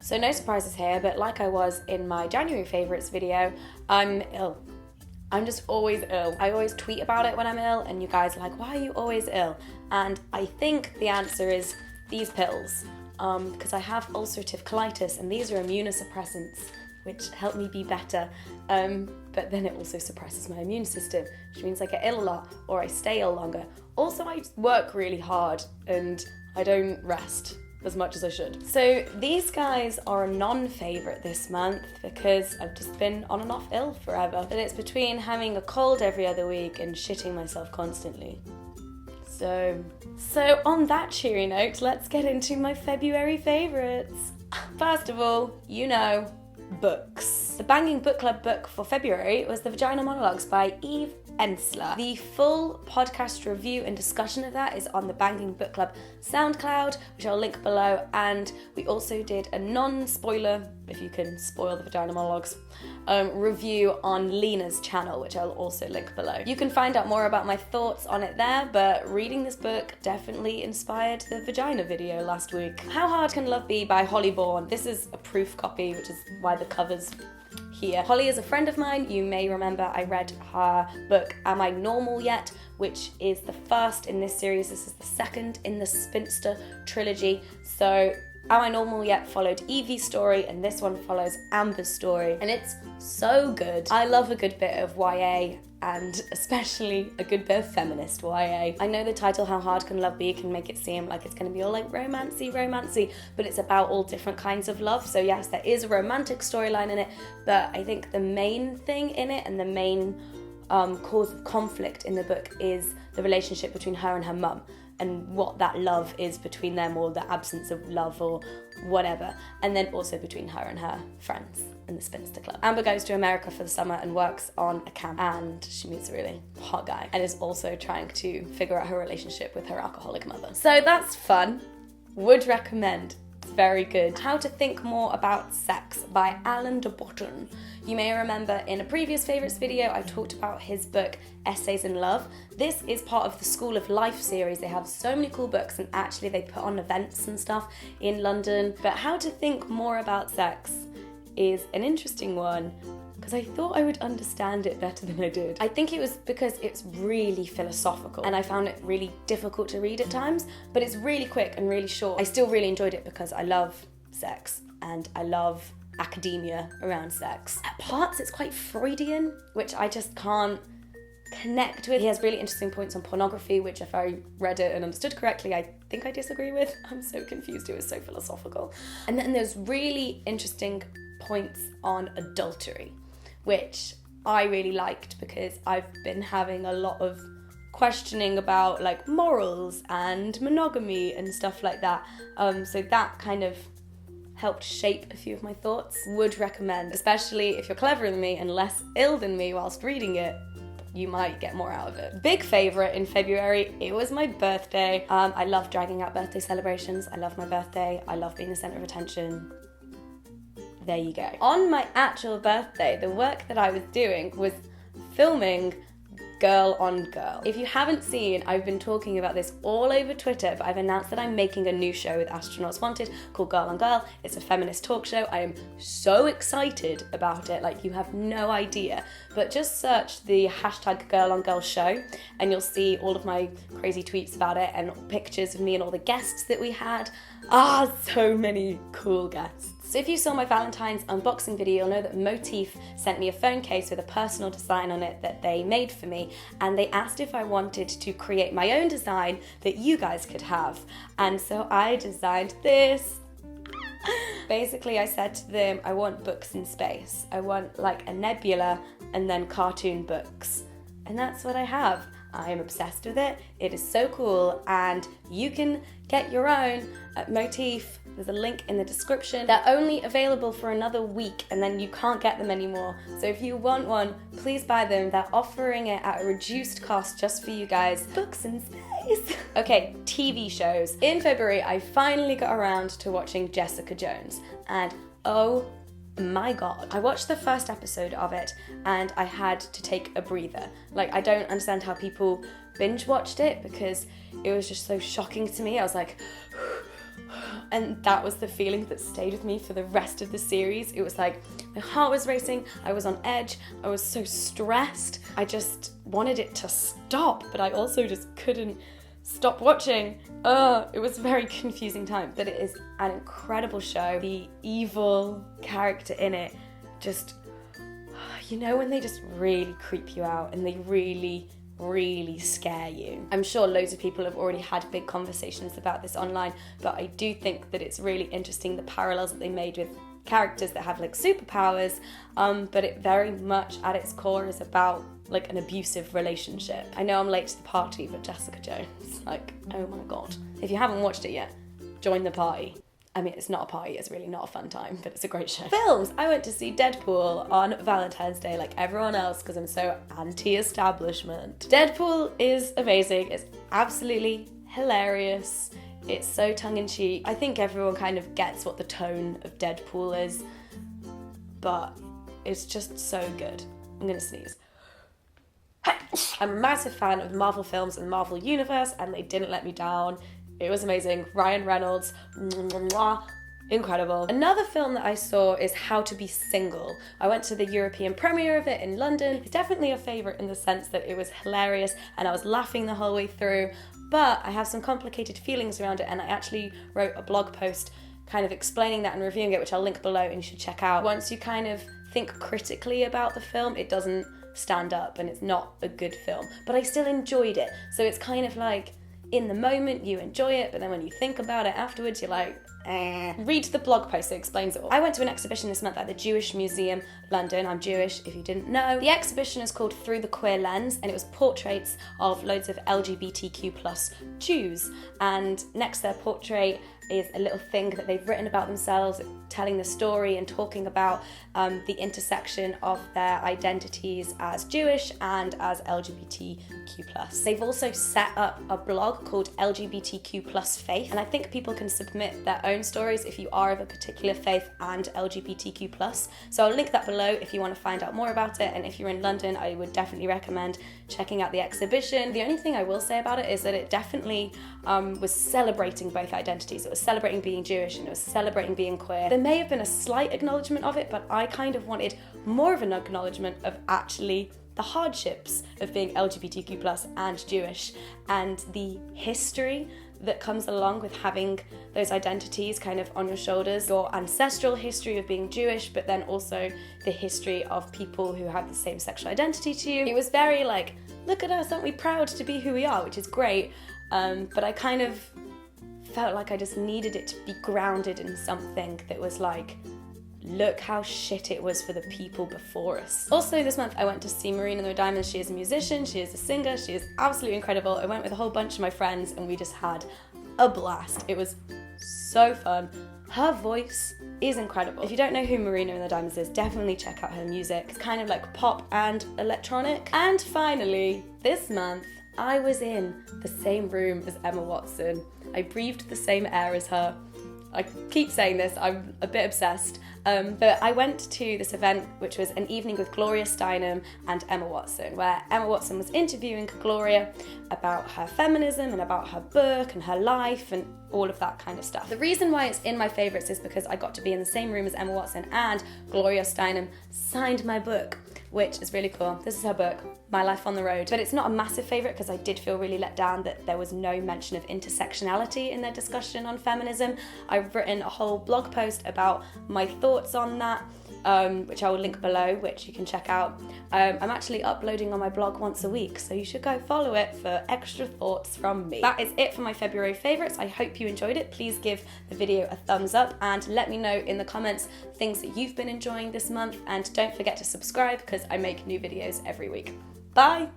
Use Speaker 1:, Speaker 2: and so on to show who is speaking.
Speaker 1: So no surprises here, but like I was in my January favourites video, I'm ill. I'm just always ill. I always tweet about it when I'm ill, and you guys are like, why are you always ill? And I think the answer is these pills, because I have ulcerative colitis, and these are immunosuppressants, which help me be better, but then it also suppresses my immune system, which means I get ill a lot, or I stay ill longer. Also, I work really hard, and I don't rest as much as I should. So these guys are a non-favourite this month because I've just been on and off ill forever. But it's between having a cold every other week and shitting myself constantly. So on that cheery note, let's get into my February favourites. First of all, books. The banging book club book for February was The Vagina Monologues by Eve Ensler. The full podcast review and discussion of that is on the Banging Book Club SoundCloud, which I'll link below, and we also did a non-spoiler, if you can spoil the Vagina Monologues, review on Lena's channel, which I'll also link below. You can find out more about my thoughts on it there, but reading this book definitely inspired the vagina video last week. How Hard Can Love Be by Holly Bourne. This is a proof copy, which is why the cover's here. Holly is a friend of mine. You may remember I read her book Am I Normal Yet?, which is the first in this series. This is the second in the Spinster trilogy. So Am I Normal Yet followed Evie's story, and this one follows Amber's story, and it's so good. I love a good bit of YA, and especially a good bit of feminist YA. I know the title How Hard Can Love Be can make it seem like it's going to be all like romancy, but it's about all different kinds of love. So yes, there is a romantic storyline in it, but I think the main thing in it and the main cause of conflict in the book is the relationship between her and her mum, and what that love is between them, or the absence of love, or whatever. And then also between her and her friends in the Spinster Club. Amber goes to America for the summer and works on a camp, and she meets a really hot guy and is also trying to figure out her relationship with her alcoholic mother. So that's fun. Would recommend. It's very good. How to Think More About Sex by Alan de Botton. You may remember in a previous favourites video I talked about his book Essays in Love. This is part of the School of Life series. They have so many cool books, and actually they put on events and stuff in London. But How to Think More About Sex is an interesting one because I thought I would understand it better than I did. I think it was because it's really philosophical and I found it really difficult to read at times, but it's really quick and really short. I still really enjoyed it because I love sex and I love academia around sex. At parts it's quite Freudian, which I just can't connect with. He has really interesting points on pornography, which if I read it and understood correctly, I think I disagree with. I'm so confused, it was so philosophical. And then there's really interesting points on adultery, which I really liked because I've been having a lot of questioning about like morals and monogamy and stuff like that. So that kind of helped shape a few of my thoughts. Would recommend, especially if you're cleverer than me and less ill than me whilst reading it. You might get more out of it. Big favourite in February, it was my birthday. I love dragging out birthday celebrations. I love my birthday. I love being the centre of attention. There you go. On my actual birthday, the work that I was doing was filming Girl on Girl. If you haven't seen, I've been talking about this all over Twitter, but I've announced that I'm making a new show with Astronauts Wanted called Girl on Girl. It's a feminist talk show. I am so excited about it, like you have no idea. But just search the hashtag Girl on Girl show and you'll see all of my crazy tweets about it and pictures of me and all the guests that we had. So many cool guests. So if you saw my Valentine's unboxing video, you'll know that Motif sent me a phone case with a personal design on it that they made for me, and they asked if I wanted to create my own design that you guys could have. And so I designed this. Basically, I said to them, I want books in space. I want like a nebula and then cartoon books. And that's what I have. I am obsessed with it. It is so cool, and you can get your own at Motif. There's a link in the description. They're only available for another week and then you can't get them anymore. So if you want one, please buy them. They're offering it at a reduced cost just for you guys. Books in space. Okay, TV shows. In February, I finally got around to watching Jessica Jones, and oh my god. I watched the first episode of it and I had to take a breather. Like, I don't understand how people binge watched it because it was just so shocking to me. I was like, And that was the feeling that stayed with me for the rest of the series. It was like my heart was racing, I was on edge, I was so stressed. I just wanted it to stop, but I also just couldn't stop watching. It was a very confusing time, but it is an incredible show. The evil character in it just, you know, when they just really creep you out and they really scare you. I'm sure loads of people have already had big conversations about this online, but I do think that it's really interesting the parallels that they made with characters that have like superpowers, but it very much at its core is about like an abusive relationship. I know I'm late to the party, but Jessica Jones, like, oh my god. If you haven't watched it yet, join the party. I mean, it's not a party, it's really not a fun time, but it's a great show. Films! I went to see Deadpool on Valentine's Day like everyone else because I'm so anti-establishment. Deadpool is amazing, it's absolutely hilarious, it's so tongue-in-cheek. I think everyone kind of gets what the tone of Deadpool is, but it's just so good. I'm gonna sneeze. I'm a massive fan of Marvel films and the Marvel Universe, and they didn't let me down. It was amazing. Ryan Reynolds, incredible. Another film that I saw is How to Be Single. I went to the European premiere of it in London. It's definitely a favourite in the sense that it was hilarious and I was laughing the whole way through, but I have some complicated feelings around it, and I actually wrote a blog post kind of explaining that and reviewing it, which I'll link below and you should check out. Once you kind of think critically about the film, it doesn't stand up and it's not a good film, but I still enjoyed it. So it's kind of like, in the moment you enjoy it, but then when you think about it afterwards you're like, eh. Read the blog post, it explains it all. I went to an exhibition this month at the Jewish Museum, London. I'm Jewish, if you didn't know. The exhibition is called Through the Queer Lens, and it was portraits of loads of LGBTQ plus Jews, and next to their portrait is a little thing that they've written about themselves, telling the story and talking about the intersection of their identities as Jewish and as LGBTQ+. They've also set up a blog called LGBTQ+ Faith, and I think people can submit their own stories if you are of a particular faith and LGBTQ+. So I'll link that below if you want to find out more about it, and if you're in London, I would definitely recommend checking out the exhibition. The only thing I will say about it is that it definitely was celebrating both identities. It was celebrating being Jewish and it was celebrating being queer. There may have been a slight acknowledgement of it, but I kind of wanted more of an acknowledgement of actually the hardships of being LGBTQ+ and Jewish, and the history that comes along with having those identities kind of on your shoulders, your ancestral history of being Jewish, but then also the history of people who have the same sexual identity to you. It was very like, look at us, aren't we proud to be who we are, which is great, but I kind of felt like I just needed it to be grounded in something that was like, look how shit it was for the people before us. Also this month I went to see Marina and the Diamonds. She is a musician, she is a singer, she is absolutely incredible. I went with a whole bunch of my friends and we just had a blast. It was so fun. Her voice is incredible. If you don't know who Marina and the Diamonds is, definitely check out her music. It's kind of like pop and electronic. And finally, this month, I was in the same room as Emma Watson. I breathed the same air as her. I keep saying this, I'm a bit obsessed, but I went to this event which was an evening with Gloria Steinem and Emma Watson, where Emma Watson was interviewing Gloria about her feminism and about her book and her life and all of that kind of stuff. The reason why it's in my favourites is because I got to be in the same room as Emma Watson, and Gloria Steinem signed my book, which is really cool. This is her book, My Life on the Road. But it's not a massive favourite because I did feel really let down that there was no mention of intersectionality in their discussion on feminism. I've written a whole blog post about my thoughts on that, which I will link below, which you can check out. I'm actually uploading on my blog once a week, so you should go follow it for extra thoughts from me. That is it for my February favourites. I hope you enjoyed it. Please give the video a thumbs up and let me know in the comments things that you've been enjoying this month, and don't forget to subscribe because I make new videos every week. Bye!